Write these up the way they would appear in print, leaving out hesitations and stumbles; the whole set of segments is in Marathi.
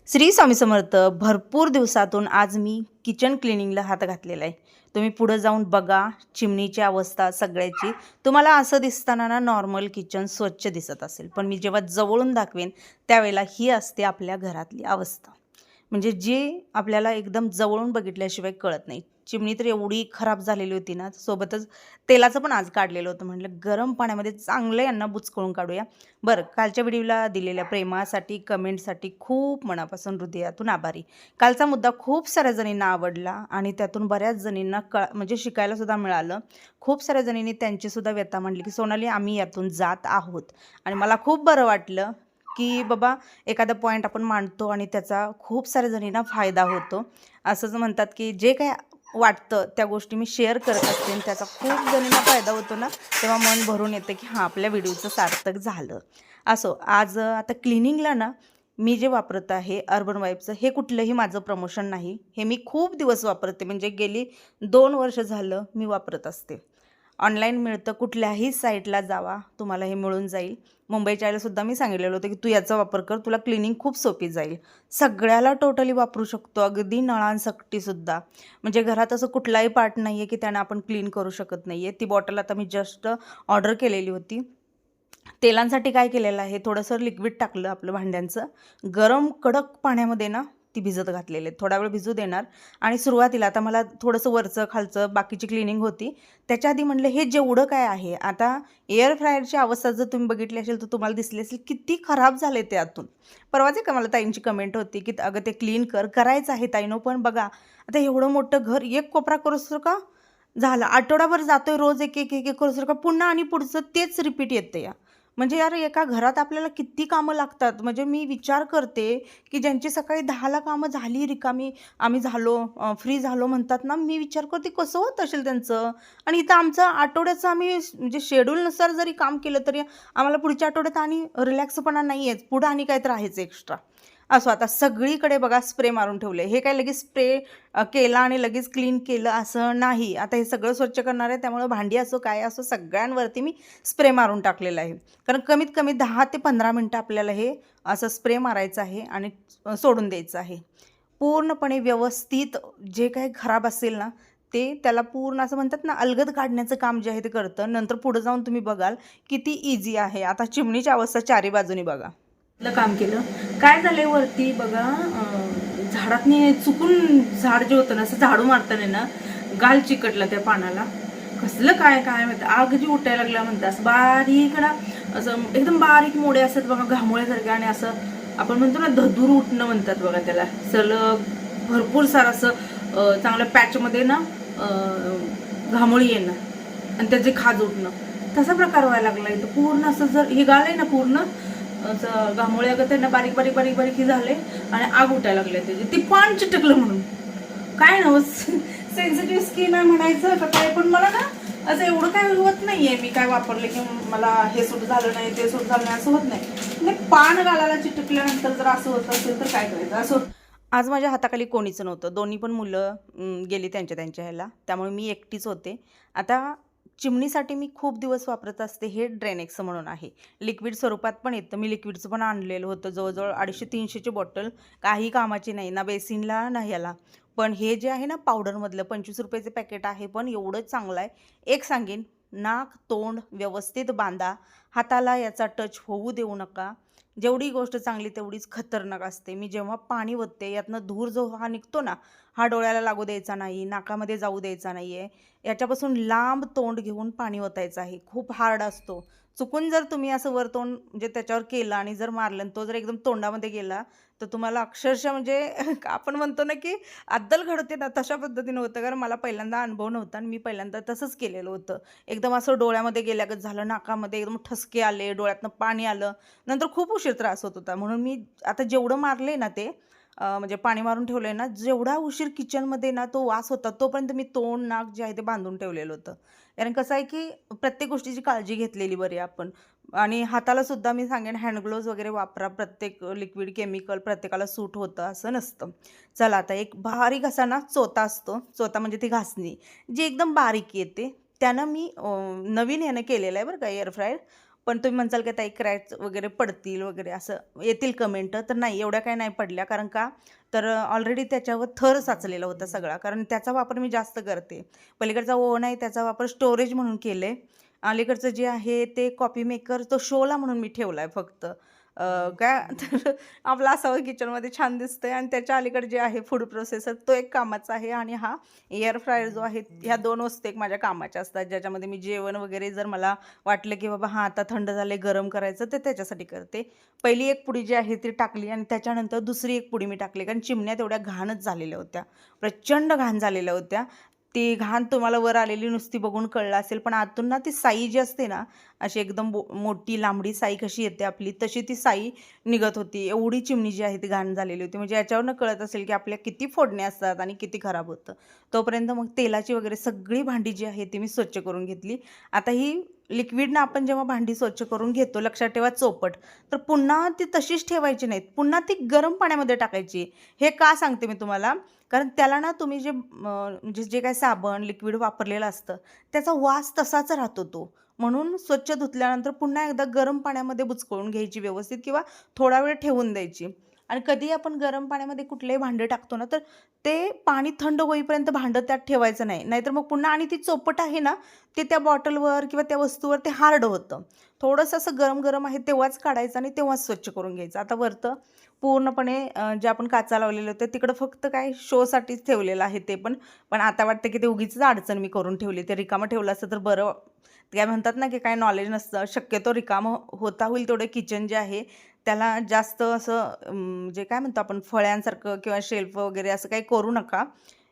श्री स्वामी समर्थ. भरपूर दिवसातून आज मी किचन क्लिनिंगला हात घातलेला आहे. तुम्ही पुढे जाऊन बघा चिमणीची अवस्था सगळ्याची. तुम्हाला असं दिसताना ना नॉर्मल किचन स्वच्छ दिसत असेल, पण मी जेव्हा जवळून दाखवेन त्यावेळेला ही असते आपल्या घरातली अवस्था. म्हणजे जी आपल्याला एकदम जवळून बघितल्याशिवाय कळत नाही. चिमणी तर एवढी खराब झालेली होती ना, सोबतच तेलाचं पण आज काढलेलं होतं. म्हटलं गरम पाण्यामध्ये चांगलं यांना बुचकळून काढूया. बरं, कालच्या व्हिडिओला दिलेल्या प्रेमासाठी, कमेंटसाठी खूप मनापासून हृदयातून आभारी. कालचा मुद्दा खूप साऱ्या जणींना आवडला आणि त्यातून बऱ्याच जणींना म्हणजे शिकायलासुद्धा मिळालं. खूप साऱ्या जणींनी त्यांचीसुद्धा व्यथा मांडली, की सोनाली आम्ही यातून जात आहोत. आणि मला खूप बरं वाटलं, की बाबा एखादा पॉईंट आपण मांडतो आणि त्याचा खूप साऱ्या जणींना फायदा होतो. असंच म्हणतात, की जे काय वाटतं त्या गोष्टी मी शेअर करत असते आणि त्याचा खूप जणींना फायदा होतो ना, तेव्हा मन भरून येतं, की हां आपल्या व्हिडिओचं सार्थक झालं. असो, आज आता क्लिनिंगला ना मी जे वापरत आहे अर्बन वाईबचं, हे कुठलंही माझं प्रमोशन नाही. हे मी खूप दिवस वापरते, म्हणजे गेली 2 वर्ष झालं मी वापरत असते. ऑनलाईन मिळतं, कुठल्याही साईटला जावा तुम्हाला हे मिळून जाईल. मुंबईच्या आईलासुद्धा मी सांगितलेलं होतं, की तू याचा वापर कर, तुला क्लिनिंग खूप सोपी जाईल. सगळ्याला टोटली वापरू शकतो, अगदी नळांसकटीसुद्धा. म्हणजे घरात असं कुठलाही पार्ट नाही आहे, की त्यानं आपण क्लीन करू शकत नाही आहे. ती बॉटल आता मी जस्ट ऑर्डर केलेली होती. तेलांसाठी काय केलेलं आहे, थोडंसं लिक्विड टाकलं आपलं भांड्यांचं, गरम कडक पाण्यामध्ये ना ती भिजत घातलेले. थोडा वेळ भिजू देणार आणि सुरुवातीला आता मला थोडंसं वरचं खालचं बाकीची क्लिनिंग होती. त्याच्या आधी म्हटलं हे जेवढं काय आहे, आता एअर फ्रायरची अवस्था जर तुम्ही बघितली असेल तर तुम्हाला दिसली असेल किती खराब झाले ते आतून. परवाच का मला ताईंची कमेंट होती, की अगं ते क्लीन करायचं आहे ताईनो, पण बघा आता एवढं मोठं घर एक कोपरा करूसर का झालं, आठवडाभर जातोय रोज एक एक एक एक करूसर का पुन्हा आणि पुढचं तेच रिपीट येतं या. म्हणजे यार एका घरात आपल्याला किती कामं लागतात. म्हणजे मी विचार करते, की ज्यांची सकाळी 10ला कामं झाली रिकामी आम्ही झालो फ्री झालो म्हणतात ना, मी विचार करते कसं होत असेल त्यांचं. आणि इथं आमचं आठवड्याचं आम्ही म्हणजे शेड्यूलनुसार जरी काम केलं तरी आम्हाला पुढच्या आठवड्यात आणि रिलॅक्सपणा नाही आहेच, पुढं आणि काहीतरी आहेच एक्स्ट्रा. असो, आता सगळीकडे बघा स्प्रे मारून ठेवले. हे काय लगेच स्प्रे केला आणि लगेच क्लीन केलं असं नाही. आता हे सगळं स्वच्छ करणार आहे, त्यामुळे भांडी असो काय असो सगळ्यांवरती मी स्प्रे मारून टाकलेला आहे. कारण कमीत कमी 10 ते 15 मिनटं आपल्याला हे असं स्प्रे मारायचं आहे आणि सोडून द्यायचं आहे. पूर्णपणे व्यवस्थित जे काही खराब असेल ना, ते त्याला पूर्ण असं म्हणतात ना, अलगद काढण्याचं काम जे आहे ते करतं. नंतर पुढे जाऊन तुम्ही बघाल किती इझी आहे. आता चिमणीची अवस्था चारी बाजूनी बघा. काम केलं काय झालंय वरती बघा, झाडातनी चुकून झाड जे होतं ना असं झाडू मारताना ना गाल चिकटला त्या पानाला. कसलं काय काय म्हणतं, आग जी उठायला लागला म्हणतात, असं बारीक ना असं एकदम बारीक मोडे असतात बघा घामोळ्यासारखे, आणि असं आपण म्हणतो ना धदूर उठणं म्हणतात बघा त्याला. सलग भरपूर सारं असं चांगल्या पॅचमध्ये ना घामोळी येणं आणि त्याचे खाज उठणं, तसा प्रकार व्हायला लागला इथं. पूर्ण असं जर हे गाल आहे ना पूर्ण असं घामोळे अगं त्यांना बारीक बारीक बारीक बारीक झाले आणि आग उठायला लागले त्याचे. ती पान चिटकलं म्हणून काय ना सेन्सिटिव्ह स्किन आहे म्हणायचं का काय, पण मला ना असं एवढं काय होत नाहीये. मी काय वापरले की मला हे सूट झालं नाही ते सूट झालं नाही असं होत नाही. पान गालाला चिटकल्यानंतर जर असं होत असेल तर काय करायचं. असं आज माझ्या हाताखाली कोणीच नव्हतं, दोन्ही पण मुलं गेली त्यांच्या त्यांच्या ह्याला, त्यामुळे मी एकटीच होते. आता चिमणीसाठी मी खूप दिवस वापरत असते हे ड्रेनेक्स म्हणून आहे. लिक्विड स्वरूपात पण येतं. मी लिक्विडचं पण आणलेलं होतं, जवळजवळ 250-300ची बॉटल. काही कामाची नाही, ना बेसिनला ना ह्याला. पण हे जे आहे ना पावडरमधलं 25 रुपयाचे पॅकेट आहे, पण एवढं चांगलं आहे. एक सांगेन, नाक तोंड व्यवस्थित बांधा, हाताला याचा टच होऊ देऊ नका. जेवढी गोष्ट चांगली तेवढीच खतरनाक असते. मी जेव्हा पाणी ओतते यातनं धूर जो हा निघतो ना, हा डोळ्याला लागू द्यायचा नाही, नाकामध्ये जाऊ द्यायचा नाही आहे. याच्यापासून लांब तोंड घेऊन पाणी ओतायचं आहे. खूप हार्ड असतो. चुकून जर तुम्ही असं वर तोंड म्हणजे त्याच्यावर केलं आणि जर मारलं आणि तो जर एकदम तोंडामध्ये गेला तर तुम्हाला अक्षरशः म्हणजे आपण म्हणतो ना, की अद्दल घडते ना, तशा पद्धतीनं होतं. कारण मला पहिल्यांदा अनुभव नव्हता आणि मी पहिल्यांदा तसंच केलेलं होतं. एकदम असं डोळ्यामध्ये गेल्यागत झालं, नाकामध्ये एकदम ठसके आले, डोळ्यातनं पाणी आलं. नंतर खूप उशीर त्रास होत होता. म्हणून मी आता जेवढं मारले ना ते म्हणजे पाणी मारून ठेवलंय ना, जेवढा उशीर किचनमध्ये ना तो वास होता तोपर्यंत मी तोंड नाक जे आहे ते बांधून ठेवलेलं होतं. कारण कसं आहे, की प्रत्येक गोष्टीची काळजी घेतलेली बरी आपण. आणि हाताला सुद्धा मी सांगेन हँड ग्लोव्ज वगैरे वापरा. प्रत्येक लिक्विड केमिकल प्रत्येकाला सूट होतं असं नसतं. चला आता एक बारीक असा ना चोथा असतो, चोथा म्हणजे ती घासणी जी एकदम बारीक येते, त्यानं मी नवीन यानं केलेलं आहे बरं का एअर फ्रायर. पण तुम्ही म्हणसाल की ताई क्रॅक्स वगैरे पडतील वगैरे असं येतील कमेंट, तर नाही एवढ्या काही नाही पडल्या. कारण का तर ऑलरेडी त्याच्यावर थर साचलेला होता सगळा, कारण त्याचा वापर मी जास्त करते. पलीकडचा ओव्हन आहे त्याचा वापर स्टोरेज म्हणून केले. अलीकडचं जे आहे ते कॉफी मेकर तो शोला म्हणून मी ठेवला आहे फक्त. काय तर आपलं असावं किचनमध्ये छान दिसतंय, आणि त्याच्या अलीकडे जे आहे फूड प्रोसेसर तो एक कामाचा आहे, आणि हा एअर फ्रायर जो आहे, ह्या 2 वस्तू एक माझ्या कामाच्या असतात, ज्याच्यामध्ये मी जेवण वगैरे जर मला वाटलं की बाबा हां आता थंड झाले गरम करायचं तर त्याच्यासाठी करते. पहिली एक पुडी जी आहे ती टाकली, आणि त्याच्यानंतर दुसरी एक पुडी मी टाकली, कारण चिमण्या तेवढ्या घाणच झालेल्या होत्या, प्रचंड घाण झालेल्या होत्या. ती घाण तुम्हाला वर आलेली नुसती बघून कळलं असेल, पण आतून ना ती साई जी असते ना, अशी एकदम मोठी लांबडी साई कशी येते आपली, तशी ती साई निघत होती. एवढी चिमणी जी आहे ती घाण झालेली होती. म्हणजे याच्यावरनं कळत असेल की आपल्या किती फोडण्या असतात आणि किती खराब होतं. तोपर्यंत मग तेलाची वगैरे सगळी भांडी जी आहे ती मी स्वच्छ करून घेतली. आता ही लिक्विडनं आपण जेव्हा भांडी स्वच्छ करून घेतो, लक्षात ठेवा चोपट, तर पुन्हा ती तशीच ठेवायची नाहीत, पुन्हा ती गरम पाण्यामध्ये टाकायची. हे का सांगते मी तुम्हाला, कारण त्याला ना तुम्ही जे म्हणजे जे काही साबण लिक्विड वापरलेलं असतं त्याचा वास तसाच राहतो तो. म्हणून स्वच्छ धुतल्यानंतर पुन्हा एकदा गरम पाण्यामध्ये बुचकळून घ्यायची व्यवस्थित, किंवा थोडा वेळ ठेवून द्यायची. आणि कधी आपण गरम पाण्यामध्ये कुठलेही भांडे टाकतो ना, तर ते पाणी थंड होईपर्यंत भांडं त्यात ठेवायचं नाही, नाहीतर मग पुन्हा आणि ती चोपट आहे ना, ते त्या बॉटलवर किंवा त्या वस्तूवर ते हार्ड होतं. थोडंसं असं गरम गरम आहे तेव्हाच काढायचं आणि तेव्हाच स्वच्छ करून घ्यायचं. आता वरतं पूर्णपणे जे आपण काचा लावलेले होते तिकडं फक्त काय शोसाठीच ठेवलेलं आहे ते पण. पण आता वाटतं की ते उगीचच अडचण मी करून ठेवली. ते रिकामं ठेवलं असतं तर बरं. काय म्हणतात ना की काय नॉलेज नसतं. शक्यतो रिकामं होता होईल तेवढं किचन जे आहे त्याला जास्त असं जे काय म्हणतो आपण फळ्यांसारखं किंवा शेल्फ वगैरे असं काही करू नका.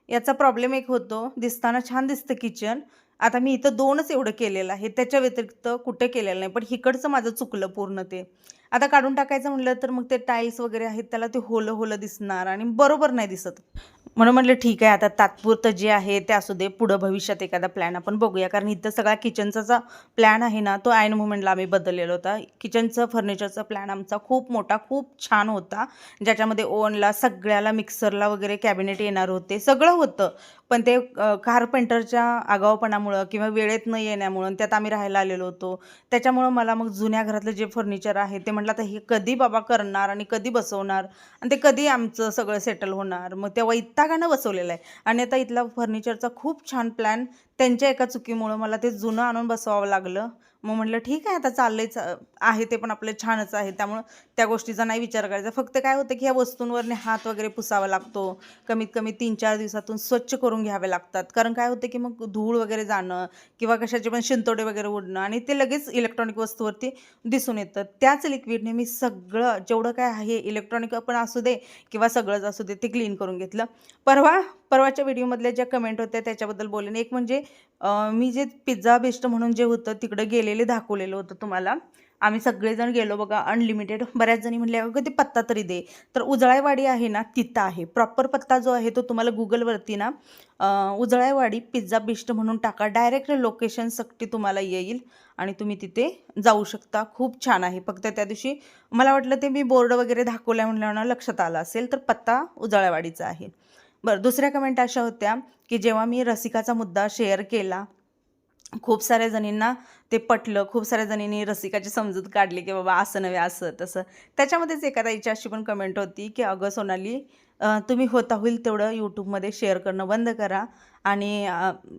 याचा प्रॉब्लेम एक होतो, दिसताना छान दिसतं किचन. आता मी इथं 2च एवढं केलेलं आहे, त्याच्या व्यतिरिक्त कुठे केलेलं नाही. पण इकडचं माझं चुकलं पूर्ण ते. आता काढून टाकायचं म्हटलं तर मग ते टाईल्स वगैरे आहेत त्याला ते होलं होलं दिसणार आणि बरोबर नाही दिसत. म्हणून म्हटलं ठीक आहे, आता तात्पुरतं जे आहे ते असू दे, पुढं भविष्यात एखादा प्लॅन आपण बघूया. कारण इथं सगळा किचनचा जो प्लॅन आहे ना, तो ऐन मोमेंटला आम्ही बदललेला होता. किचनचं फर्निचरचा प्लॅन आमचा खूप मोठा, खूप छान होता, ज्याच्यामध्ये ओव्हनला, सगळ्याला, मिक्सरला वगैरे कॅबिनेट येणार होते, सगळं होतं. पण ते कारपेंटरच्या आगाऊपणामुळं किंवा वेळेत न येण्यामुळं, त्यात आम्ही राहायला आलेलो होतो, त्याच्यामुळं मला मग जुन्या घरातलं जे फर्निचर आहे ते म्हटलं आता हे कधी बाबा करणार आणि कधी बसवणार, आणि ते कधी आमचं सगळं सेटल होणार. मग त्या वैतागानं बसवलेलं आहे. आणि आता इथला फर्निचरचा खूप छान प्लॅन त्यांच्या एका चुकीमुळं मला ते जुनं आणून बसवावं लागलं. मग म्हटलं ठीक आहे, आता चाललंयच आहे ते पण आपलं छानच आहे, त्यामुळं त्या गोष्टीचा नाही विचार करायचा. फक्त काय होतं की ह्या वस्तूंवरने हात वगैरे पुसावा लागतो, कमीत कमी 3-4 दिवसातून स्वच्छ करून घ्यावे लागतात. कारण काय होतं की मग धूळ वगैरे जाणं किंवा कशाचे पण शिंतोडे वगैरे उडणं, आणि ते लगेच इलेक्ट्रॉनिक वस्तूवरती दिसून येतं. त्याच लिक्विडने मी सगळं जेवढं काय आहे इलेक्ट्रॉनिक पण असू दे किंवा सगळंच असू दे ते क्लीन करून घेतलं. परवाच्या व्हिडिओमधल्या ज्या कमेंट होत्या त्याच्याबद्दल बोलेन. एक म्हणजे मी जे पिझ्झा बेस्ट म्हणून जे होतं तिकडं गेलेले दाखवलेलं होतं तुम्हाला. आम्ही सगळेजण गेलो बघा, अनलिमिटेड. बऱ्याच जणी म्हणले अगं ते पत्ता तरी दे. तर उजळाईवाडी आहे ना तिथं आहे प्रॉपर पत्ता जो आहे तो तुम्हाला गुगलवरती ना उजळाईवाडी पिझ्झा बेस्ट म्हणून टाका, डायरेक्ट लोकेशन सक्ती तुम्हाला येईल आणि तुम्ही तिथे जाऊ शकता. खूप छान आहे. फक्त त्या दिवशी मला वाटलं ते मी बोर्ड वगैरे दाखवल्या म्हणल्यावर लक्षात आलं असेल, तर पत्ता उजळाईवाडीचा आहे. बरं, दुसऱ्या कमेंट अशा होत्या की जेव्हा मी रसिकाचा मुद्दा शेअर केला, खूप साऱ्या जणींना ते पटलं. खूप साऱ्या जणींनी रसिकाची समजूत काढली की बाबा असं नव्हे असं तसं. त्याच्यामध्येच एका ताईची अशी पण कमेंट होती की अगं सोनाली, तुम्ही होता होईल तेवढं यूट्यूबमध्ये शेअर करणं बंद करा. आणि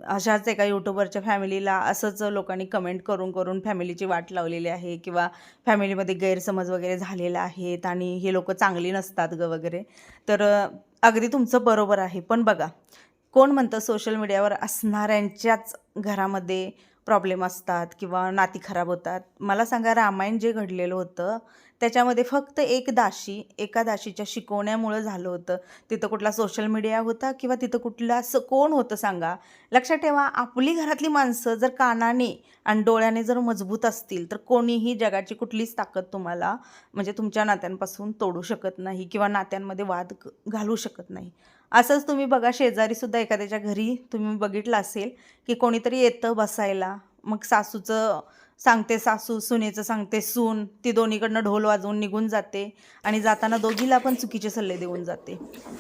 अशाच एका यूट्यूबरच्या फॅमिलीला असंच लोकांनी कमेंट करून करून फॅमिलीची वाट लावलेली आहे, किंवा फॅमिलीमध्ये गैरसमज वगैरे झालेले आहेत आणि हे लोक चांगली नसतात ग वगैरे. तर अगदी तुमचं बरोबर आहे. पण बघा, कोण म्हणतं सोशल मीडियावर असणाऱ्यांच्याच घरामध्ये प्रॉब्लेम असतात किंवा नाती खराब होतात. मला सांगा, रामायण जे घडलेलं होतं त्याच्यामध्ये फक्त एका दाशीच्या शिकवण्यामुळं झालं होतं. तिथं कुठला सोशल मीडिया होता किंवा तिथं कुठलं असं कोण होतं सांगा. लक्षात ठेवा, आपली घरातली माणसं जर कानाने आणि डोळ्याने जर मजबूत असतील तर कोणीही जगाची कुठलीच ताकद तुम्हाला म्हणजे तुमच्या नात्यांपासून तोडू शकत नाही किंवा नात्यांमध्ये वाद घालू शकत नाही. असंच तुम्ही बघा, शेजारीसुद्धा एखाद्याच्या घरी तुम्ही बघितलं असेल की कोणीतरी येतं बसायला, मग सासूचं सांगते सासू, सुनेचं सांगते सून, ती दोन्हीकडनं ढोल वाजवून निघून जाते आणि जाताना दोघीला पण चुकीचे सल्ले देऊन जाते.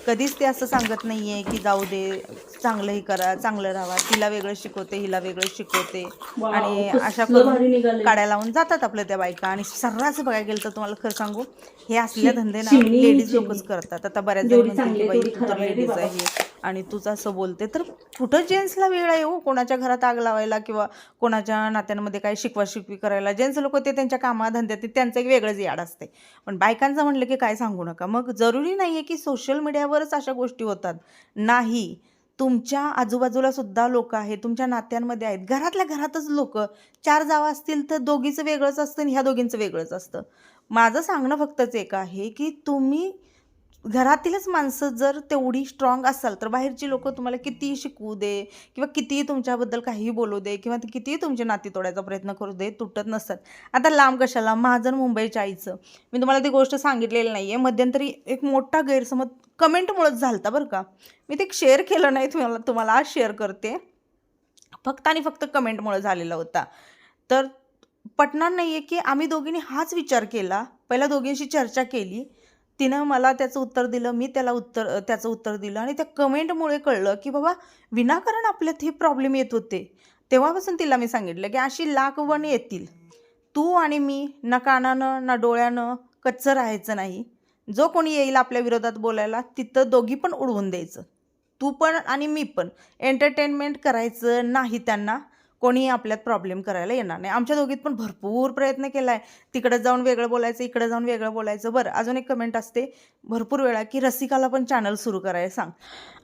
कधीच ते असं सांगत नाही आहे की जाऊ दे, चांगलंही करा, चांगलं राहा, तिला वेगळं शिकवते, हिला वेगळं शिकवते आणि अशा करून काड्या लावून जातात आपल्या त्या बायका. आणि सर्रास बघायला गेलं तर तुम्हाला खरं सांगू, हे असल्या धंदे ना लेडीज लोकच करतात. आता बऱ्याच जण म्हणते की बाई तू तर लेडीज आहे आणि तूच असं बोलते, तर कुठं जेंट्सला वेळ आहे हो कोणाच्या घरात आग लावायला किंवा कोणाच्या नात्यांमध्ये काय शिकवा-शिकवी करायला. जेंट्स लोक ते त्यांच्या कामाधंद्यात त्यांचं एक वेगळंच याड असते. पण बायकांचं म्हणलं की काय सांगू नका. मग जरुरी नाही आहे की सोशल मीडियावरच अशा गोष्टी होतात. नाही, तुमच्या आजूबाजूला सुद्धा लोक आहेत, तुमच्या नात्यांमध्ये आहेत, घरातल्या घरातच लोक 4 जावा असतील तर दोघीचं वेगळंच असतं आणि ह्या दोघींचं वेगळंच असतं. माझं सांगणं फक्तच एक आहे की तुम्ही घरातीलच माणसं जर तेवढी स्ट्रॉंग असाल तर बाहेरची लोक तुम्हाला कितीही शिकवू दे किंवा कितीही तुमच्याबद्दल काहीही बोलू दे किंवा कितीही तुमची नाती तोडायचा प्रयत्न करू दे, तुटत नसतात. आता लांब कशाला, महाजन मुंबईच्या आईचं मी तुम्हाला ती गोष्ट सांगितलेली नाही आहे. मध्यंतरी एक मोठा गैरसमज कमेंटमुळेच झालता बरं का. मी ते शेअर केलं नाही, तुम्हाला आज शेअर करते. फक्त आणि फक्त कमेंटमुळे झालेला होता. तर पटणार नाही आहे की आम्ही दोघींनी हाच विचार केला, पहिला दोघींशी चर्चा केली, तिनं मला त्याचं उत्तर दिलं, मी त्याचं उत्तर दिलं आणि त्या कमेंटमुळे कळलं की बाबा विनाकारण आपल्यात हे प्रॉब्लेम येत होते. तेव्हापासून तिला मी सांगितलं की अशी लाखवण येतील, तू आणि मी ना कानानं ना डोळ्यानं कच्चं राहायचं नाही. जो कोणी येईल आपल्या विरोधात बोलायला तिथं दोघी पण उडवून द्यायचं, तू पण आणि मी पण. एंटरटेनमेंट करायचं नाही त्यांना, कोणी आपल्यात प्रॉब्लेम करायला येणार नाही. आमच्या दोघीत पण भरपूर प्रयत्न केला आहे, तिकडं जाऊन वेगळं बोलायचं, इकडं जाऊन वेगळं बोलायचं. बरं, अजून एक कमेंट असते भरपूर वेळा की रसिकाला पण चॅनल सुरू करायला सांग.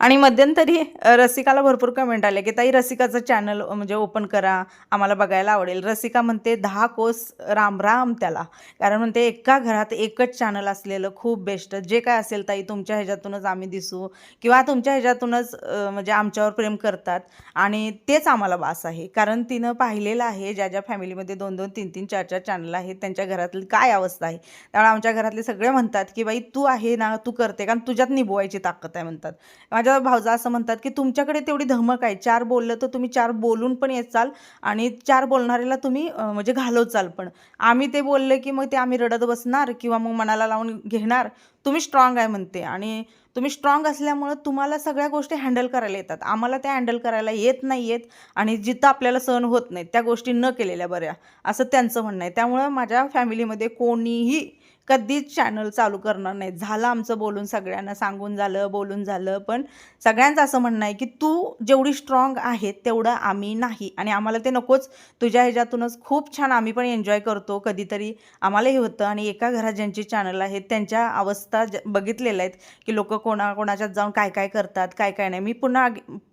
आणि मध्यंतरी रसिकाला भरपूर कमेंट आले की ताई रसिकाचं चॅनल म्हणजे ओपन करा, आम्हाला बघायला आवडेल. रसिका म्हणते 10 कोस राम राम त्याला, कारण म्हणते एका घरात एकच चॅनल असलेलं खूप बेस्ट. जे काय असेल ताई तुमच्या ह्याच्यातूनच आम्ही दिसू किंवा तुमच्या ह्याच्यातूनच म्हणजे आमच्यावर प्रेम करतात आणि तेच आम्हाला बास आहे. कारण तिनं पाहिलेलं आहे ज्या ज्या फॅमिलीमध्ये 2-2, 3-3, 4-4 चॅनल आहेत त्यांच्या घरातली काय अवस्था आहे. त्यामुळे आमच्या घरातले सगळे म्हणतात की बाई तू आहे ना, तू करते, कारण तुझ्यात निभवायची ताकद आहे म्हणतात. माझ्या भावजा असं म्हणतात की तुमच्याकडे तेवढी धमक आहे, 4 बोललं तर तुम्ही 4 बोलून पण येत चाल आणि 4 बोलणाऱ्याला तुम्ही म्हणजे घालवचाल. पण आम्ही ते बोलले की मग ते आम्ही रडत बसणार किंवा मग मनाला लावून घेणार. तुम्ही स्ट्रॉंग आहे म्हणते आणि तुम्ही स्ट्रॉंग असल्यामुळं तुम्हाला सगळ्या गोष्टी हँडल करायला येतात, आम्हाला त्या हँडल करायला येत नाही आहेत आणि जिथं आपल्याला सहन होत नाहीत त्या गोष्टी न केलेल्या बऱ्या, असं त्यांचं म्हणणं आहे. त्यामुळं माझ्या फॅमिलीमध्ये कोणीही कधीच चॅनल चालू करणार नाही. झालं आमचं बोलून, सगळ्यांना सांगून झालं, बोलून झालं, पण सगळ्यांचं असं म्हणणं आहे की तू जेवढी स्ट्रॉंग आहे तेवढं आम्ही नाही आणि आम्हाला ते नकोच. तुझ्या ह्याच्यातूनच खूप छान आम्ही पण एन्जॉय करतो, कधीतरी आम्हालाही होतं. आणि एका घरात ज्यांची चॅनल आहेत त्यांच्या अवस्था बघितलेल्या आहेत की लोक कोणाच्यात जाऊन काय काय करतात, काय काय नाही. मी पुन्हा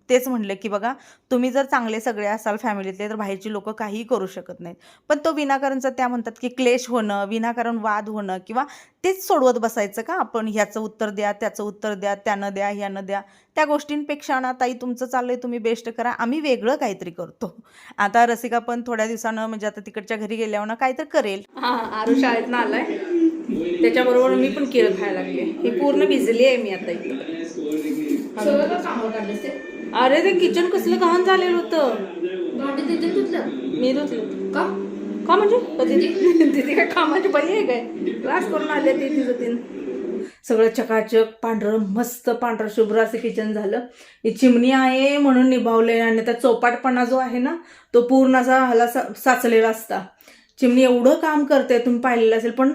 तेच म्हणलं की बघा तुम्ही जर चांगले सगळे असाल फॅमिलीतले तर बाहेरची लोक काहीही करू शकत नाहीत. पण तो विनाकारणचं त्या म्हणतात की क्लेश होणं, विनाकारण वाद होणं किंवा तेच सोडवत बसायचं का आपण, ह्याचं उत्तर द्या, त्याचं उत्तर द्या, त्यानं द्या, ह्यानं द्या. त्या गोष्टींपेक्षा ना ताई तुमचं चाललंय तुम्ही बेस्ट करा, आम्ही वेगळं काहीतरी करतो. आता रसिका पण थोड्या दिवसानं म्हणजे आता तिकडच्या घरी गेल्यावर ना काहीतरी करेल. आरू शाळेतनं आलाय, त्याच्याबरोबर मी पण केळं खायला लागले. हे पूर्ण भिजली आहे मी आता इथं. अरे ते किचन कसलं घाण झालेलं होतं. मी धुतलं का म्हणजे तिथे काय कामाची बाई आहे काय, क्लास करून आले ते तिचं तीन. सगळं चकाचक पांढरं मस्त पांढरं शुभ्र असं किचन झालं. ही चिमणी आहे म्हणून निभावले आणि त्या चौपाटपणा जो आहे ना तो पूर्ण असा हाला साचलेला असता. चिमणी एवढं काम करते तुम्ही पाहिलेलं असेल. पण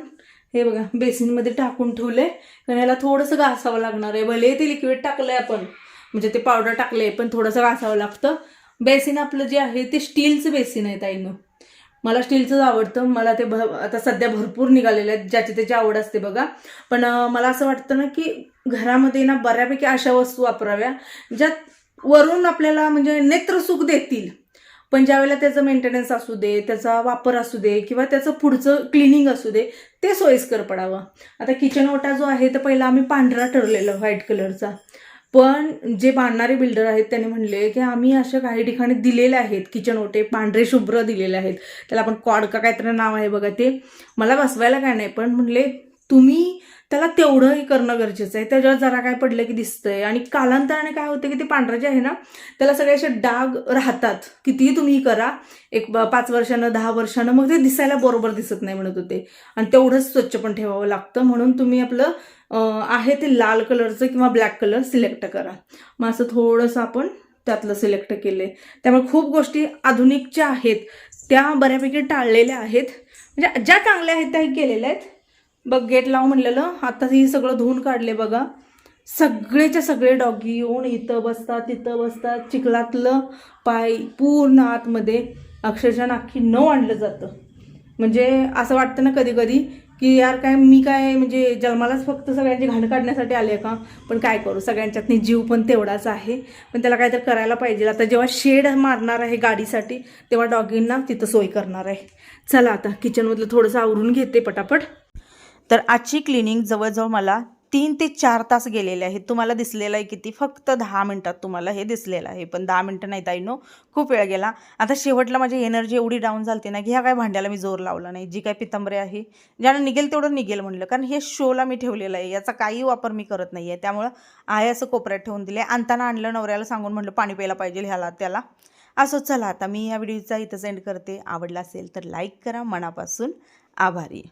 हे बघा बेसिनमध्ये टाकून ठेवले कारण याला थोडंसं घासावं लागणार आहे. भले ते लिक्विड टाकलंय आपण म्हणजे ते पावडर टाकले पण थोडंसं घासावं लागतं. बेसिन आपलं जे आहे ते स्टीलचं बेसिन आहे ताईनं, मला स्टीलचंच आवडतं. मला ते आता सध्या भरपूर निघालेले आहेत, ज्याची त्याची आवड असते बघा. पण मला असं वाटतं ना की घरामध्ये ना बऱ्यापैकी अशा वस्तू वापराव्या ज्यात वरून आपल्याला म्हणजे नेत्रसुख देतील, पण ज्यावेळेला त्याचं मेंटेनन्स असू दे, त्याचा वापर असू दे किंवा त्याचं पुढचं क्लिनिंग असू दे ते सोयीस्कर पडावं. आता किचन ओटा जो आहे तर पहिला आम्ही पांढरा ठरलेला व्हाईट कलरचा, पण जे बांधणारे बिल्डर आहेत त्यांनी म्हणले की आम्ही अशा काही ठिकाणी दिलेले आहेत किचन ओटे पांढरे शुभ्र दिलेले आहेत, त्याला आपण कॉड का काहीतरी नाव आहे बघा. ते मला बसवायला काय नाही, पण म्हणले तुम्ही त्याला तेवढंही करणं गरजेचं आहे. त्याच्यावर जरा काय पडलं की दिसतंय आणि कालांतराने काय होतं की ते पांढरं जे आहे ना त्याला सगळे असे डाग राहतात. कितीही तुम्ही करा, एक 5 वर्षानं 10 वर्षानं मग ते दिसायला बरोबर दिसत नाही म्हणत होते. आणि तेवढंच स्वच्छ पण ठेवावं लागतं. म्हणून तुम्ही आपलं आहे ते लाल कलरचं किंवा ब्लॅक कलर सिलेक्ट करा. मग असं थोडंसं आपण त्यातलं सिलेक्ट केले. त्यामुळे खूप गोष्टी आधुनिक ज्या आहेत त्या बऱ्यापैकी टाळलेल्या आहेत. म्हणजे ज्या चांगल्या आहेत त्याही केलेल्या आहेत. बघ गेट लाव म्हणलेलं, आता ही सगळं धुवून काढले बघा. सगळेच्या सगळे डॉगी येऊन इथं बसतात तिथं बसतात. चिखलातलं पाय पूर्ण आतमध्ये अक्षरशः नाकी न आणलं जातं. म्हणजे असं वाटतं ना कधी कधी की यार काय मी काय म्हणजे जन्मालाच फक्त सगळ्यांची घाण काढण्यासाठी आले का. पण काय करू, सगळ्यांच्यातनी जीव पण तेवढाच आहे. पण त्याला काहीतरी करायला पाहिजे. आता जेव्हा शेड मारणार आहे गाडीसाठी तेव्हा डॉगींना तिथं सोय करणार आहे. चला आता किचनमधलं थोडंसं आवरून घेते पटापट. तर आजची क्लिनिंग जवळजवळ मला 3 ते 4 तास गेलेले आहेत. तुम्हाला दिसलेलं आहे किती, फक्त 10 मिनटात तुम्हाला हे दिसलेलं आहे. पण 10 मिनटं नाही ताईनो, खूप वेळ गेला. आता शेवटला माझी एनर्जी एवढी डाऊन झाली ना की ह्या काय भांड्याला मी जोर लावला नाही. जी काय पितंबरी आहे ज्यानं निघेल तेवढं निघेल म्हणलं, कारण हे शोला मी ठेवलेलं आहे, याचा काही वापर मी करत नाही आहे. त्यामुळं आहे असं कोपऱ्यात ठेवून दिले. आणताना आणलं, नवऱ्याला सांगून म्हटलं पाणी प्यायला पाहिजे ह्याला त्याला. असं चला आता मी या व्हिडिओचा इथं सेंड करते. आवडला असेल तर लाईक करा. मनापासून आभारी.